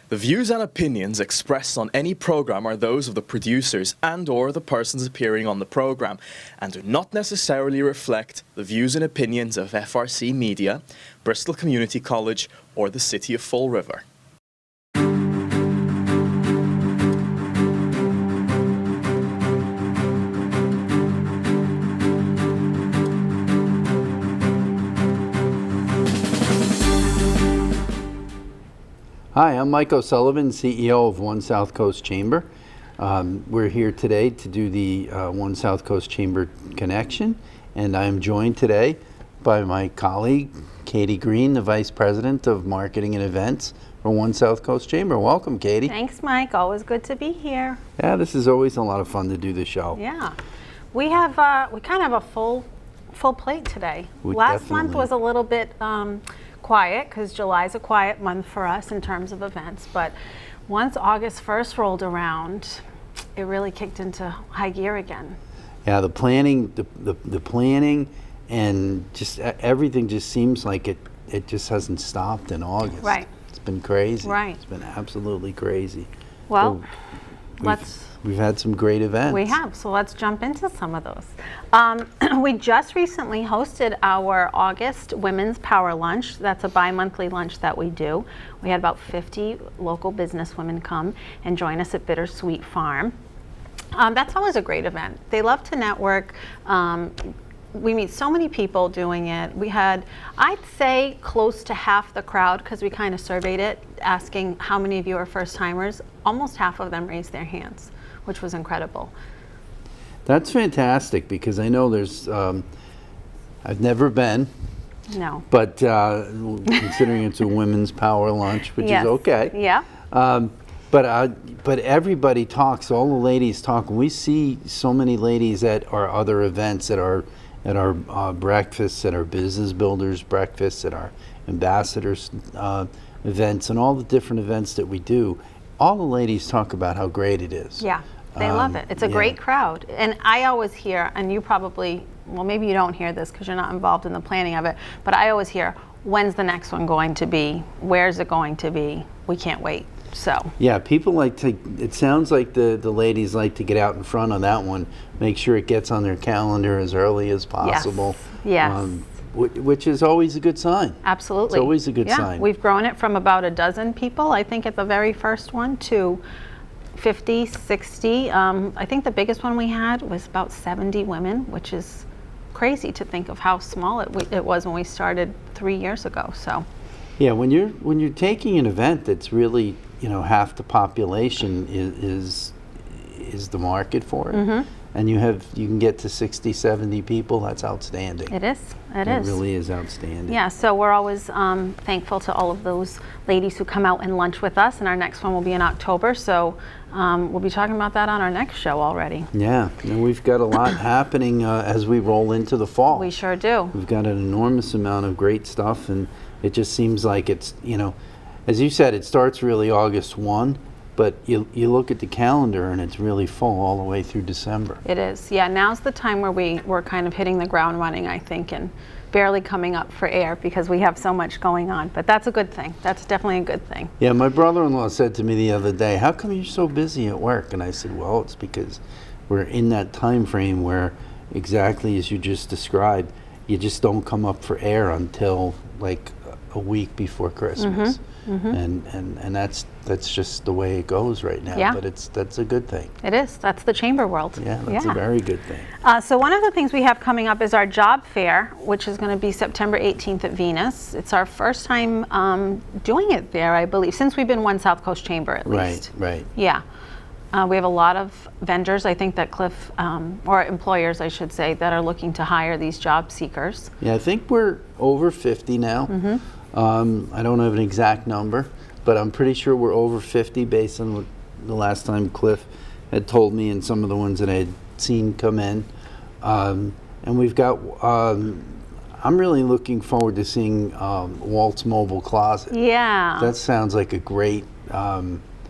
The views and opinions expressed on any program are those of the producers and/or the persons appearing on the program and do not necessarily reflect the views and opinions of FRC Media, Bristol Community College, or the City of Fall River. Hi, I'm Mike O'Sullivan, CEO of One South Coast Chamber. We're here today to do the One South Coast Chamber Connection, and I am joined today by my colleague, Katie Green, the Vice President of Marketing and Events for One South Coast Chamber. Welcome, Katie. Thanks, Mike. Always good to be here. Yeah, this is always a lot of fun to do the show. Yeah. We kind of have a full plate today. Last month was a little bit quiet because July's a quiet month for us in terms of events, but once August 1st rolled around, it really kicked into high gear again. Yeah, the planning, the planning, and just everything just seems like it just hasn't stopped in August. Right. It's been crazy. Right. It's been absolutely crazy. Well, we've had some great events. We have, so let's jump into some of those. We just recently hosted our August Women's Power Lunch. That's a bi-monthly lunch that we do. We had about 50 local businesswomen come and join us at Bittersweet Farm. That's always a great event. They love to network. We meet so many people doing it. We had, I'd say, close to half the crowd, because we kind of surveyed it, asking how many of you are first timers. Almost half of them raised their hands, which was incredible. That's fantastic, because I know there's, I've never been. No. But considering it's a women's power lunch, which Yes. is okay. Yeah. But everybody talks, all the ladies talk. We see so many ladies at our other events, at our breakfasts, at our business builders breakfasts, at our ambassadors events, and all the different events that we do. All the ladies talk about how great it is. Yeah, they love it. It's a great crowd. And I always hear, and you probably, well, maybe you don't hear this because you're not involved in the planning of it, but I always hear, when's the next one going to be? Where's it going to be? We can't wait. So. Yeah, people like to, it sounds like the ladies like to get out in front of that one, make sure it gets on their calendar as early as possible. Yes. Which is always a good sign. Absolutely. It's always a good sign. We've grown it from about a dozen people, I think, at the very first one, to 50, 60. I think the biggest one we had was about 70 women, which is crazy to think of how small it was when we started 3 years ago. So. Yeah, when you're taking an event that's really, half the population is the market for it, Mm-hmm. and you can get to 60, 70 people, that's outstanding. It is. It is. It really is outstanding. Yeah, so we're always thankful to all of those ladies who come out and lunch with us, and our next one will be in October, so we'll be talking about that on our next show already. Yeah, and we've got a lot happening as we roll into the fall. We sure do. We've got an enormous amount of great stuff, and it just seems like it's, as you said, it starts really August 1, but you look at the calendar and it's really full all the way through December. It is. Yeah, now's the time where we're kind of hitting the ground running, I think, and barely coming up for air because we have so much going on. But that's a good thing. That's definitely a good thing. Yeah, my brother-in-law said to me the other day, how come you're so busy at work? And I said, well, it's because we're in that time frame where, exactly as you just described, you just don't come up for air until like a week before Christmas. Mm-hmm. And that's just the way it goes right now. Yeah. But that's a good thing. It is. That's the chamber world. Yeah, that's a very good thing. So one of the things we have coming up is our job fair, which is going to be September 18th at Venus. It's our first time doing it there, I believe, since we've been One South Coast Chamber at least. Right. Yeah. We have a lot of vendors, I think, that Cliff, or employers, I should say, that are looking to hire these job seekers. Yeah, I think we're over 50 now. Mm-hmm. I don't have an exact number, but I'm pretty sure we're over 50 based on what the last time Cliff had told me and some of the ones that I had seen come in. And we've got, I'm really looking forward to seeing Walt's Mobile Closet. Yeah. That sounds like a great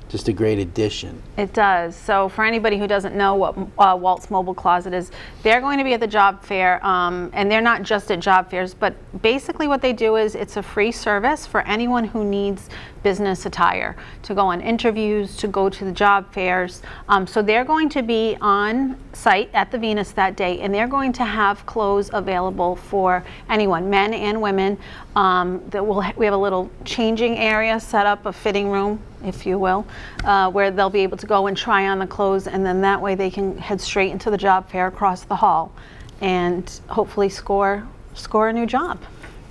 just a great addition. It does. So for anybody who doesn't know what Walt's Mobile Closet is, they're going to be at the job fair, and they're not just at job fairs, but basically what they do is it's a free service for anyone who needs business attire to go on interviews, to go to the job fairs. So they're going to be on site at the Venus that day, and they're going to have clothes available for anyone, men and women. We have a little changing area set up, a fitting room, if you will, where they'll be able to go and try on the clothes, and then that way they can head straight into the job fair across the hall and hopefully score a new job.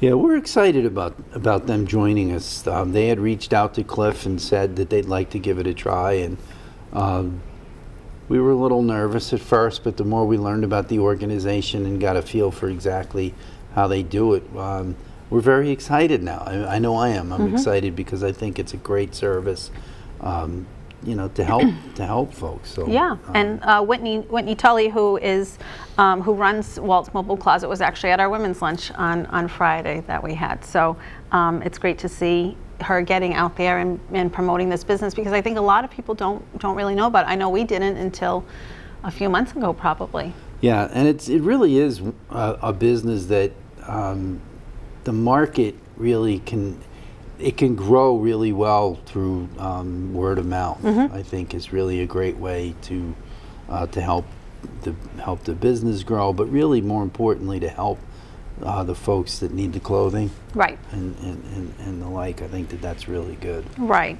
Yeah, we're excited about them joining us. They had reached out to Cliff and said that they'd like to give it a try, and we were a little nervous at first, but the more we learned about the organization and got a feel for exactly how they do it, we're very excited now. I know I am. I'm excited because I think it's a great service, to help folks. So Yeah, and Whitney Tully, who runs Walt's Mobile Closet, was actually at our women's lunch on Friday that we had. So it's great to see her getting out there and promoting this business, because I think a lot of people don't really know about it. I know we didn't until a few months ago, probably. Yeah, and it really is a business that the market really can grow really well through word of mouth. I think is really a great way to help the business grow, but really more importantly to help the folks that need the clothing, Right. and the like. I think that's really good. Right.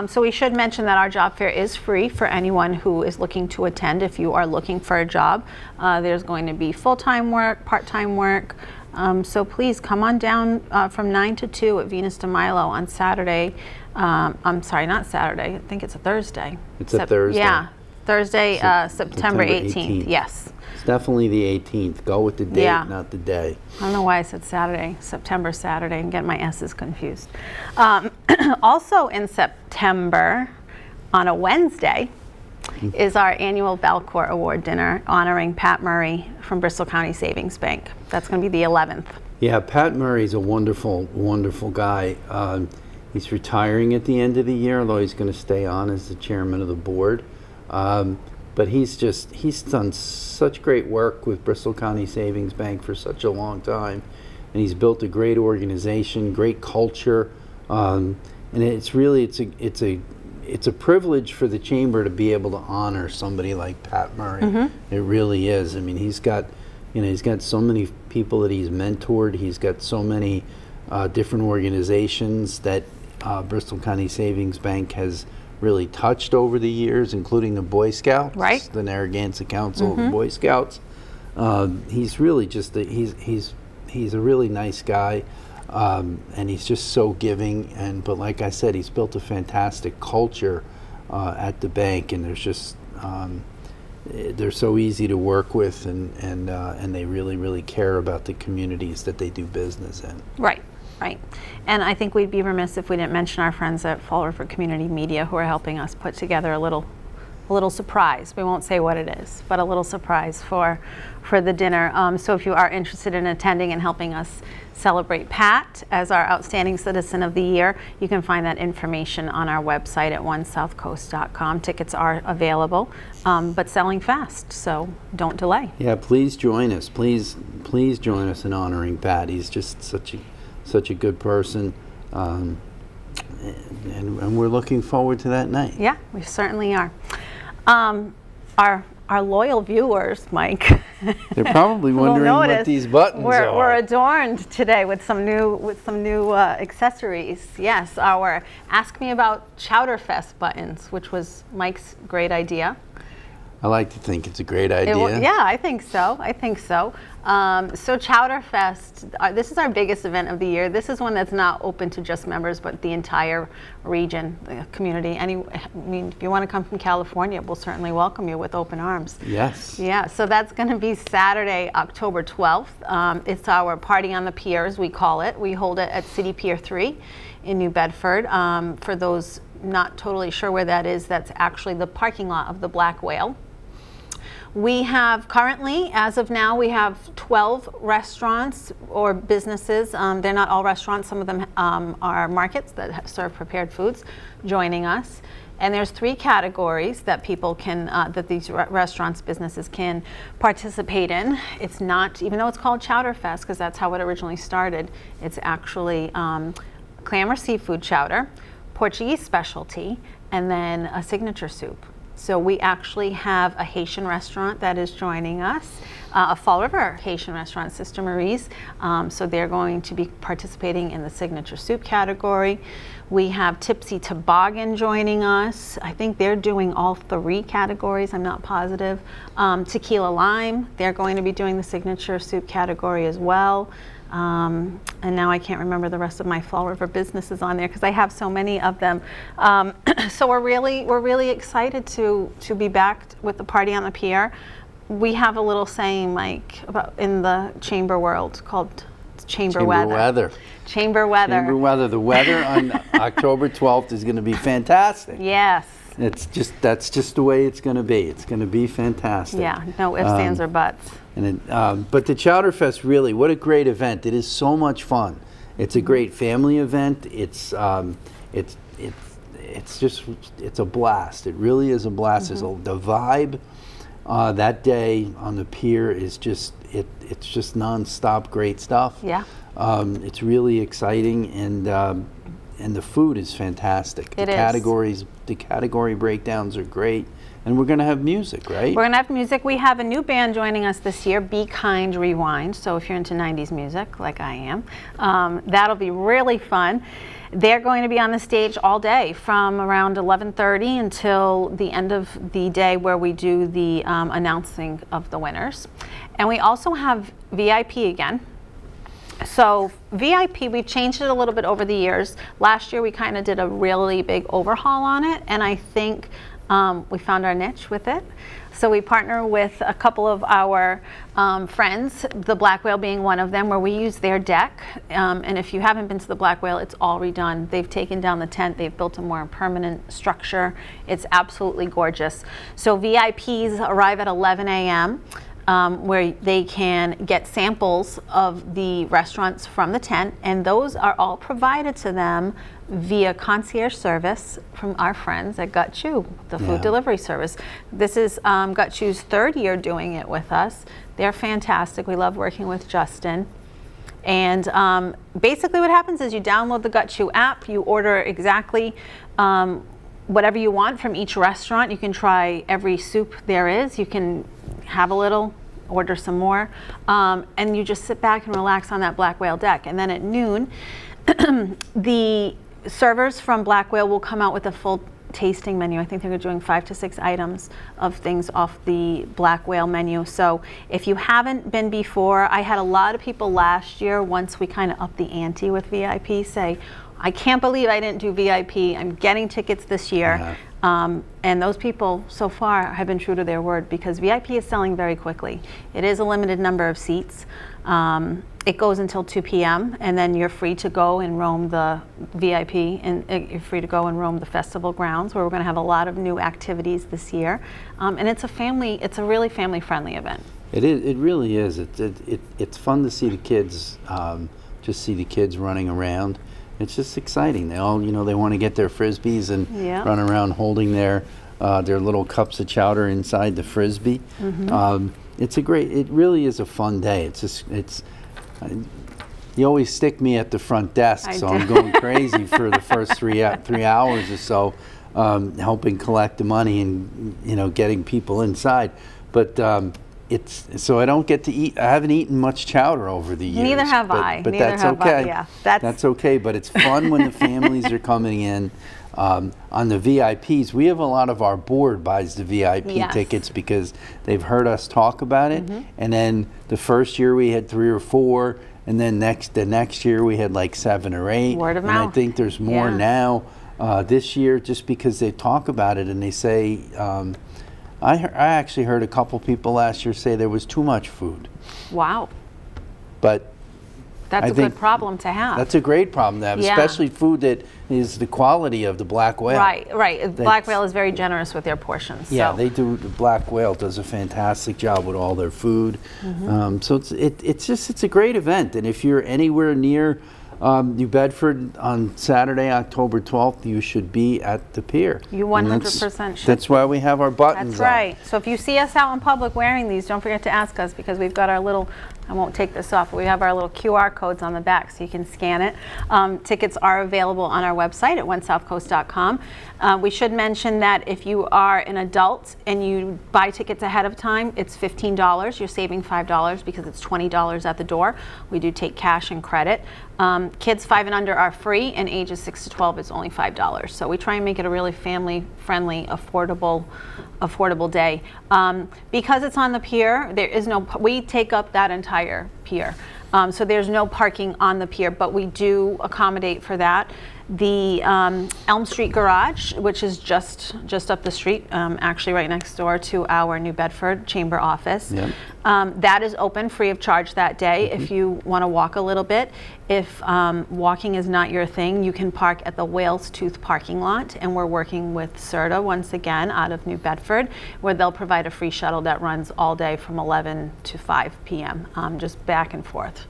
So we should mention that our job fair is free for anyone who is looking to attend. If you are looking for a job, there's going to be full-time work, part-time work. So please come on down from 9 to 2 at Venus de Milo on Saturday. I'm sorry, not Saturday. I think it's a Thursday. It's a Thursday. Yeah, Thursday, September 18th. Yes. It's definitely the 18th. Go with the date, Yeah. not the day. I don't know why I said Saturday, September Saturday, and get my S's confused. Also in September, on a Wednesday, is our annual Valcourt Award dinner honoring Pat Murray from Bristol County Savings Bank. That's going to be the 11th. Yeah, Pat Murray's a wonderful, wonderful guy. He's retiring at the end of the year, although he's going to stay on as the chairman of the board. But he's done such great work with Bristol County Savings Bank for such a long time, and he's built a great organization, great culture, and it's a privilege for the chamber to be able to honor somebody like Pat Murray. It really is. I mean, he's got so many people that he's mentored. He's got so many different organizations that Bristol County Savings Bank has really touched over the years, including the Boy Scouts, Right. the Narragansett Council of the Boy Scouts. He's really just he's a really nice guy, and he's just so giving. But like I said, he's built a fantastic culture at the bank, and there's just they're so easy to work with, and they really, really care about the communities that they do business in. Right. Right. And I think we'd be remiss if we didn't mention our friends at Fall River Community Media, who are helping us put together a little surprise. We won't say what it is, but a little surprise for the dinner. So if you are interested in attending and helping us celebrate Pat as our Outstanding Citizen of the Year, you can find that information on our website at onesouthcoast.com. Tickets are available, but selling fast, so don't delay. Yeah, please join us. Please join us in honoring Pat. He's just such a good person, and we're looking forward to that night. Yeah, we certainly are. Our loyal viewers, Mike, They're probably will wondering what notice these buttons are. We're adorned today with some new accessories. Yes, our Ask Me About Chowderfest buttons, which was Mike's great idea. I like to think it's a great idea. Yeah, I think so. So Chowderfest, this is our biggest event of the year. This is one that's not open to just members, but the entire region, the community. If you want to come from California, we'll certainly welcome you with open arms. Yes. Yeah, so that's going to be Saturday, October 12th. It's our Party on the Pier, as we call it. We hold it at City Pier 3 in New Bedford. For those not totally sure where that is, that's actually the parking lot of the Black Whale. We have currently, as of now, we have 12 restaurants or businesses. They're not all restaurants. Some of them are markets that serve prepared foods joining us. And there's 3 categories that people can, that these restaurants, businesses can participate in. It's not, even though it's called Chowder Fest, because that's how it originally started, it's actually clam or seafood chowder, Portuguese specialty, and then a signature soup. So we actually have a Haitian restaurant that is joining us, a Fall River Haitian restaurant, Sister Marie's. So they're going to be participating in the signature soup category. We have Tipsy Toboggan joining us. I think they're doing all 3 categories, I'm not positive. Tequila Lime, they're going to be doing the signature soup category as well. And now I can't remember the rest of my Fall River businesses on there because I have so many of them. So we're really excited to be back with the Party on the Pier. We have a little saying, Mike, about in the chamber world called Chamber Weather. Chamber Weather. Chamber Weather. The weather on October 12th is going to be fantastic. Yes. That's just the way it's going to be. It's going to be fantastic. Yeah, no ifs, ands, or buts. But the Chowder Fest, really, what a great event. It is so much fun. It's a great family event. It's a blast. It really is a blast. The vibe that day on the pier is just it's just nonstop great stuff. Yeah. It's really exciting, and the food is fantastic. It is. The category breakdowns are great. And we're going to have music, right? We're going to have music. We have a new band joining us this year, Be Kind Rewind. So if you're into 90s music, like I am, that'll be really fun. They're going to be on the stage all day from around 11:30 until the end of the day where we do the announcing of the winners. And we also have VIP again. So VIP, we've changed it a little bit over the years. Last year we kind of did a really big overhaul on it, and I think we found our niche with it. So we partner with a couple of our friends, the Black Whale being one of them, where we use their deck. And if you haven't been to the Black Whale, it's all redone. They've taken down the tent. They've built a more permanent structure. It's absolutely gorgeous. So VIPs arrive at 11 a.m. Where they can get samples of the restaurants from the tent, and those are all provided to them via concierge service from our friends at Gut Chew, the food delivery service. This is Gut Chew's 3rd year doing it with us. They're fantastic. We love working with Justin. And basically what happens is you download the Gut Chew app, you order exactly whatever you want from each restaurant. You can try every soup there is. You can have a little, order some more, and you just sit back and relax on that Black Whale deck. And then at noon, the servers from Black Whale will come out with a full tasting menu. I think they're doing 5 to 6 items of things off the Black Whale menu. So if you haven't been before, I had a lot of people last year, once we kind of upped the ante with VIP, say, I can't believe I didn't do VIP. I'm getting tickets this year. And those people so far have been true to their word, because VIP is selling very quickly. It is a limited number of seats. It goes until 2 p.m. and then you're free to go and roam the VIP, and you're free to go and roam the festival grounds, where we're going to have a lot of new activities this year. And it's a really family-friendly event. It is. It really is. It's fun to see the kids, just see the kids running around. It's just exciting. They all, they want to get their Frisbees and run around holding their little cups of chowder inside the Frisbee. It really is a fun day. You always stick me at the front desk, so I'm going crazy for the first 3 hours or so, helping collect the money and, getting people inside. But so I don't get to eat. I haven't eaten much chowder over the years. Neither have I. But Neither that's have okay. I. Yeah, that's okay. But it's fun when the families are coming in. On the VIPs, we have a lot of our board buys the VIP tickets because they've heard us talk about it. And then the first year we had 3 or 4, and then the next year we had like 7 or 8. Word of and mouth. I think there's more now this year, just because they talk about it and they say. I actually heard a couple people last year say there was too much food. Wow. But That's I a think good problem to have. That's a great problem to have, Yeah. especially food that is the quality of the black whale. Right. Black Whale is very generous with their portions. Yeah, so. they do. The Black Whale does a fantastic job with all their food. So it's a great event, and if you're anywhere near New Bedford on Saturday, October 12th, you should be at the pier. You And 100% should. That's why we have our buttons That's right. So if you see us out in public wearing these, don't forget to ask us, because we've got our little, I won't take this off, but we have our little QR codes on the back so you can scan it. Tickets are available on our website at onesouthcoast.com. We should mention that if you are an adult and you buy tickets ahead of time, it's $15. You're saving $5 because it's $20 at the door. We do take cash and credit. Kids 5 and under are free, and ages 6 to 12 is only $5. So we try and make it a really family-friendly, affordable day. Because it's on the pier, there is no. We take up that entire pier, so there's no parking on the pier, but we do accommodate for that. The Elm Street Garage, which is just up the street, actually right next door to our New Bedford Chamber office. Yep. That is open free of charge that day if you want to walk a little bit. If walking is not your thing, you can park at the Whale's Tooth parking lot, and we're working with CERTA once again out of New Bedford, where they'll provide a free shuttle that runs all day from 11 to 5 p.m., just back and forth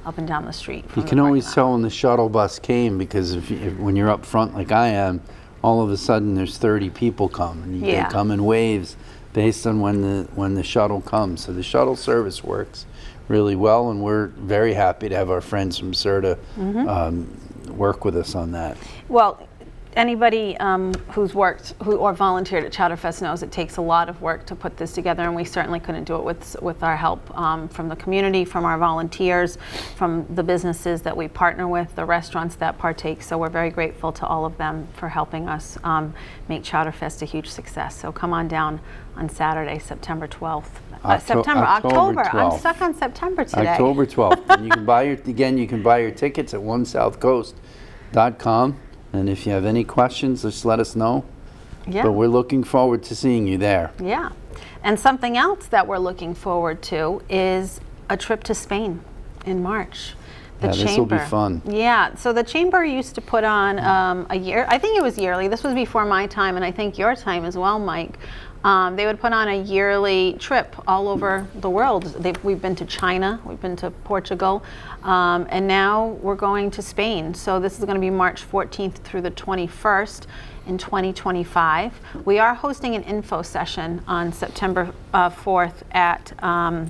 up and down the street. You can always tell when the shuttle bus came, because when you're up front like I am, all of a sudden there's 30 people come, and they come in waves based on when the shuttle comes. So the shuttle service works really well, and we're very happy to have our friends from CERTA work with us on that. Well, anybody who's worked or volunteered at Chowderfest knows it takes a lot of work to put this together, and we certainly couldn't do it with our help from the community, from our volunteers, from the businesses that we partner with, the restaurants that partake. So we're very grateful to all of them for helping us make Chowderfest a huge success. So come on down on Saturday, September 12th. October. 12th. I'm stuck on September today. October 12th. And you can buy your tickets at onesouthcoast.com. And if you have any questions, just let us know. Yeah. But we're looking forward to seeing you there. Yeah. And something else that we're looking forward to is a trip to Spain in March. This will be fun. Yeah. So the Chamber used to put on a year, I think it was yearly. This was before my time, and I think your time as well, Mike. They would put on a yearly trip all over the world. We've been to China, we've been to Portugal, and now we're going to Spain. So this is going to be March 14th through the 21st in 2025. We are hosting an info session on September 4th at our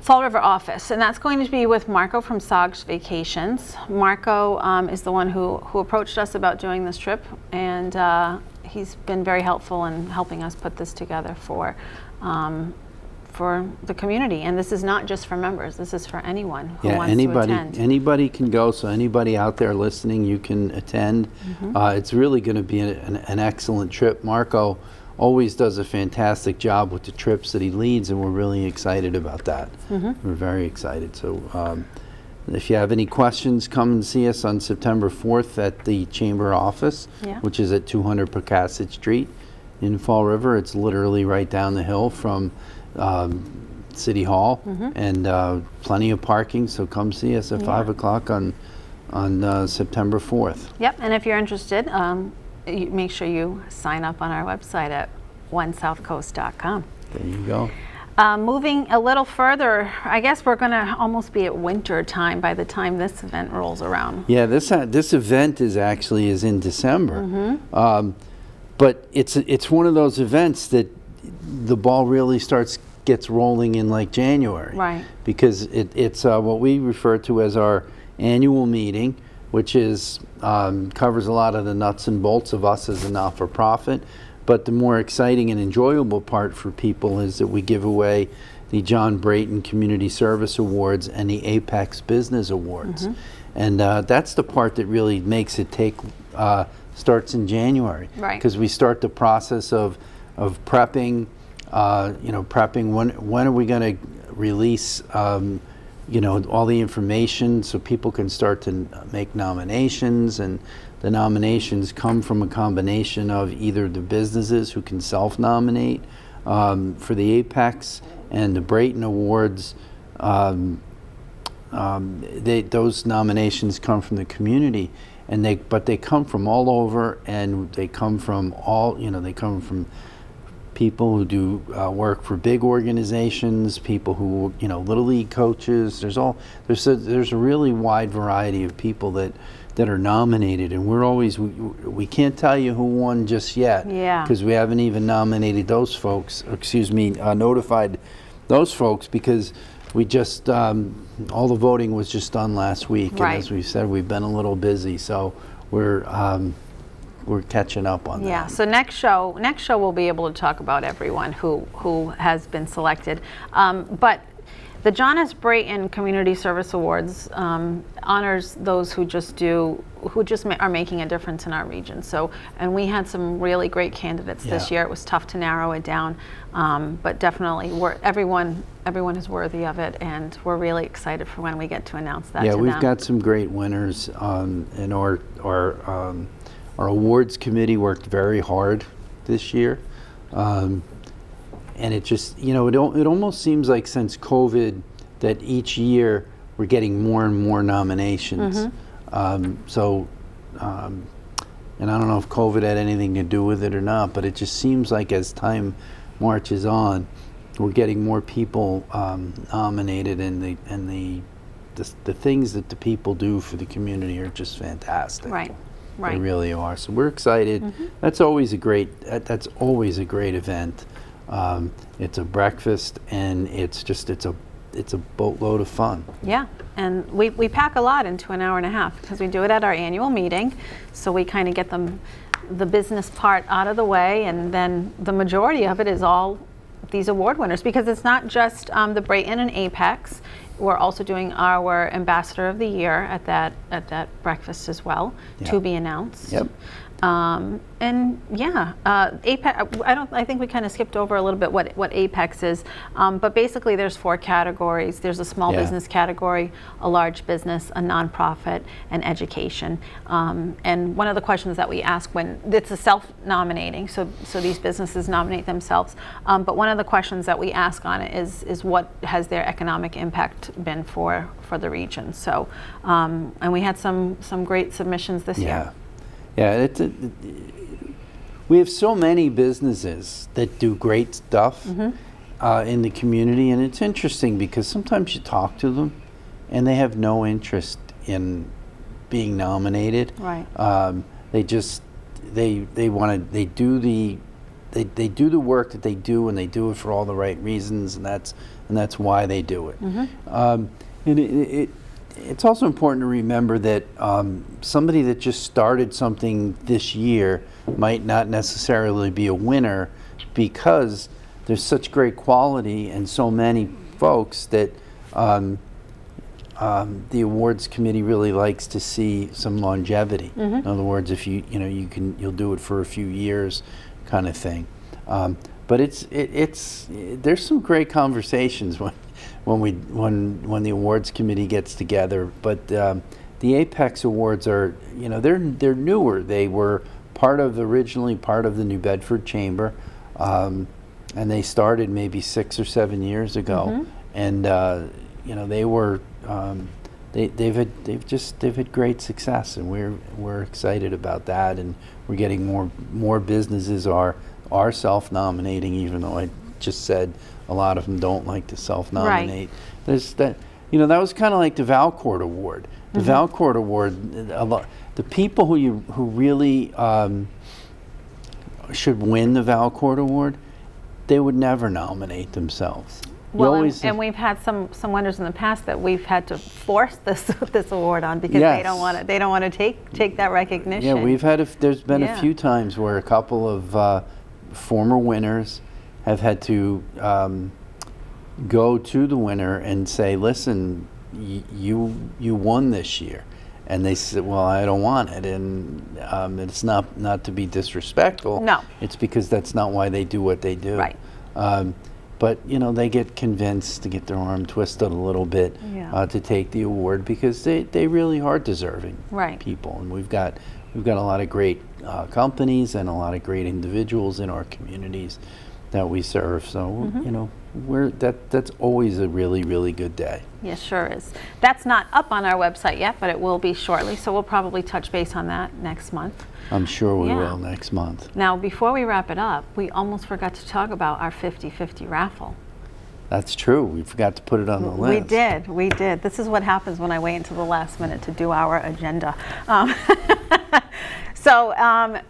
Fall River office, and that's going to be with Marco from Sog's Vacations. Marco is the one who approached us about doing this trip, and he's been very helpful in helping us put this together for the community. And this is not just for members, this is for anyone who wants to attend. Anybody can go, so anybody out there listening, you can attend. It's really going to be an excellent trip. Marco always does a fantastic job with the trips that he leads, and we're really excited about that. We're very excited. So if you have any questions, come and see us on September 4th at the Chamber office, which is at 200 Pocasset Street in Fall River. It's literally right down the hill from City Hall, and plenty of parking, so come see us at 5 o'clock on September 4th. Yep, and if you're interested, make sure you sign up on our website at onesouthcoast.com. There you go. Moving a little further, I guess we're going to almost be at winter time by the time this event rolls around. Yeah, this event is in December, but it's one of those events that the ball really gets rolling in like January, right? Because it's what we refer to as our annual meeting, which is covers a lot of the nuts and bolts of us as a not-for-profit. But the more exciting and enjoyable part for people is that we give away the John Brayton Community Service Awards and the Apex Business Awards. And that's the part that really makes it starts in January. Right. Because we start the process of prepping, prepping when are we going to release all the information so people can start to make nominations, and the nominations come from a combination of either the businesses who can self-nominate for the Apex and the Brayton Awards. those nominations come from the community, and they come from all over, and they come from they come from people who do work for big organizations, people who little league coaches. There's a really wide variety of people that are nominated, and we can't tell you who won just yet, because we haven't even nominated those folks. Notified those folks, because we just all the voting was just done last week, and as we said, we've been a little busy, so we're catching up on that. Yeah. So next show we'll be able to talk about everyone who has been selected, but the John S. Brayton Community Service Awards honors those who are making a difference in our region. So, and we had some really great candidates this year. It was tough to narrow it down, but definitely everyone is worthy of it, and we're really excited for when we get to announce that. Yeah, we've got some great winners, and our awards committee worked very hard this year. And it just, it almost seems like since COVID that each year we're getting more and more nominations. And I don't know if COVID had anything to do with it or not, but it just seems like as time marches on, we're getting more people nominated, and the things that the people do for the community are just fantastic. Right. They really are. So we're excited. That's always a great event. It's a breakfast, and it's a boatload of fun. Yeah, and we pack a lot into an hour and a half, because we do it at our annual meeting, so we kind of get the business part out of the way, and then the majority of it is all these award winners, because it's not just the Brayton and Apex. We're also doing our Ambassador of the Year at that breakfast as well, to be announced. Yep. Apex. I think we kind of skipped over a little bit what Apex is, but basically there's 4 categories. There's a small business category, a large business, a nonprofit, and education. And one of the questions that we ask when it's a self-nominating, so these businesses nominate themselves. But one of the questions that we ask on it is what has their economic impact been for the region. So, and we had some great submissions this year. Yeah, we have so many businesses that do great stuff in the community, and it's interesting because sometimes you talk to them and they have no interest in being nominated. Right. They do the work that they do, and they do it for all the right reasons, and that's why they do it. And it's also important to remember that somebody that just started something this year might not necessarily be a winner, because there's such great quality and so many folks that the awards committee really likes to see some longevity. In other words, if you'll do it for a few years, kind of thing. But there's some great conversations when the awards committee gets together. But the Apex Awards are, they're newer. They were originally part of the New Bedford Chamber, and they started maybe 6 or 7 years ago. And they were they've had great success, and we're excited about that. And we're getting more businesses are self-nominating, even though I just said a lot of them don't like to self-nominate. There's that. That was kind of like the Valcourt Award. The Valcourt Award, the people who really should win the Valcourt Award, they would never nominate themselves. Well, and we've had some winners in the past that we've had to force this award on, because they don't want to take that recognition. Yeah, there's been a few times where a couple of former winners have had to go to the winner and say, "Listen, you won this year," and they said, "Well, I don't want it," and it's not to be disrespectful. No, it's because that's not why they do what they do. Right. But they get convinced to get their arm twisted a little bit to take the award, because they really are deserving people, and we've got a lot of great companies and a lot of great individuals in our communities that we serve. So that's always a really, really good day. Yes, sure is. That's not up on our website yet, but it will be shortly, so we'll probably touch base on that next month. I'm sure we Yeah. will next month. Now, before we wrap it up, we almost forgot to talk about our 50/50 raffle. That's true. We forgot to put it on the list. We did. This is what happens when I wait until the last minute to do our agenda. So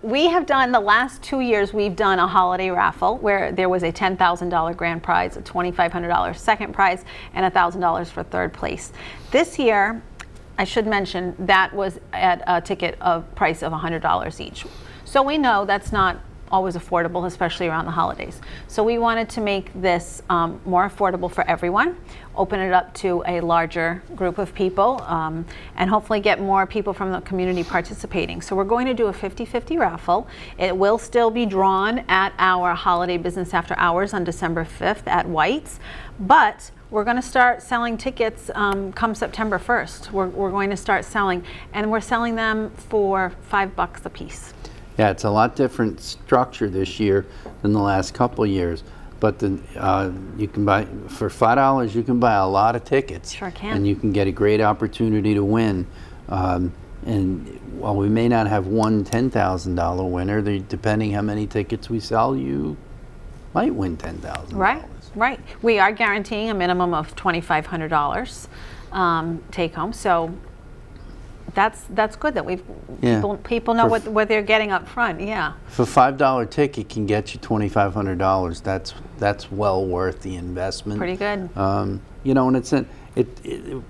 we have done, the last 2 years, we've done a holiday raffle where there was a $10,000 grand prize, a $2,500 second prize, and $1,000 for third place. This year, I should mention, that was at a ticket of price of $100 each. So we know that's not always affordable, especially around the holidays. So we wanted to make this more affordable for everyone, open it up to a larger group of people, and hopefully get more people from the community participating. So we're going to do a 50/50 raffle. It will still be drawn at our holiday business after hours on December 5th at White's, but we're going to start selling tickets come September 1st. We're going to start selling, and we're selling them for $5 a piece. Yeah, it's a lot different structure this year than the last couple years. But you can buy, for $5, you can buy a lot of tickets. Sure can. And you can get a great opportunity to win. And while we may not have one $10,000 winner, depending how many tickets we sell, you might win $10,000. Right. We are guaranteeing a minimum of $2,500 take home. So that's good that people know what they're getting up front. Yeah. If a $5 ticket can get you $2,500, that's well worth the investment. Pretty good. You know, and the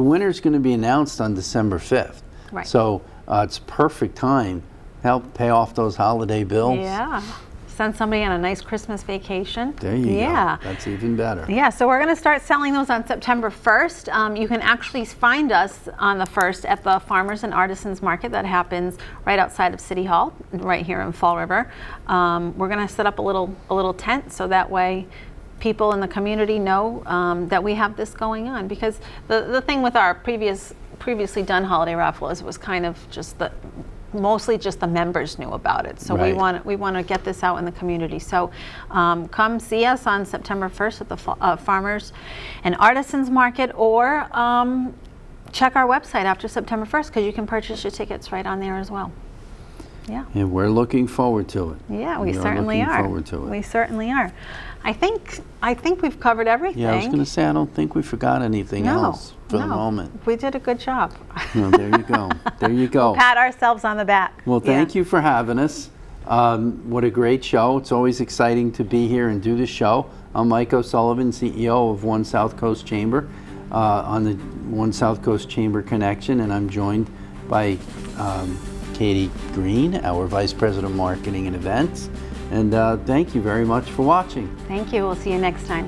winner's going to be announced on December 5th. Right. So it's perfect time to help pay off those holiday bills. Yeah. Send somebody on a nice Christmas vacation. There you go. That's even better. Yeah, so we're going to start selling those on September 1st. You can actually find us on the 1st at the Farmers and Artisans Market that happens right outside of City Hall, right here in Fall River. We're going to set up a little tent so that way people in the community know that we have this going on. Because the thing with our previously done holiday raffle is it was kind of just mostly just the members knew about it. So Right. we want to get this out in the community. So come see us on September 1st at the Farmers and Artisans Market, or check our website after September 1st because you can purchase your tickets right on there as well. Yeah. And we're looking forward to it. Yeah, we certainly are. Looking forward to it. We certainly are. I think we've covered everything. Yeah, I was going to say, I don't think we forgot anything else for the moment. We did a good job. No, there you go. There you go. Pat ourselves on the back. Well, thank you for having us. What a great show. It's always exciting to be here and do the show. I'm Mike O'Sullivan, CEO of One South Coast Chamber, on the One South Coast Chamber Connection, and I'm joined by Katie Green, our Vice President of Marketing and Events. And thank you very much for watching. Thank you. We'll see you next time.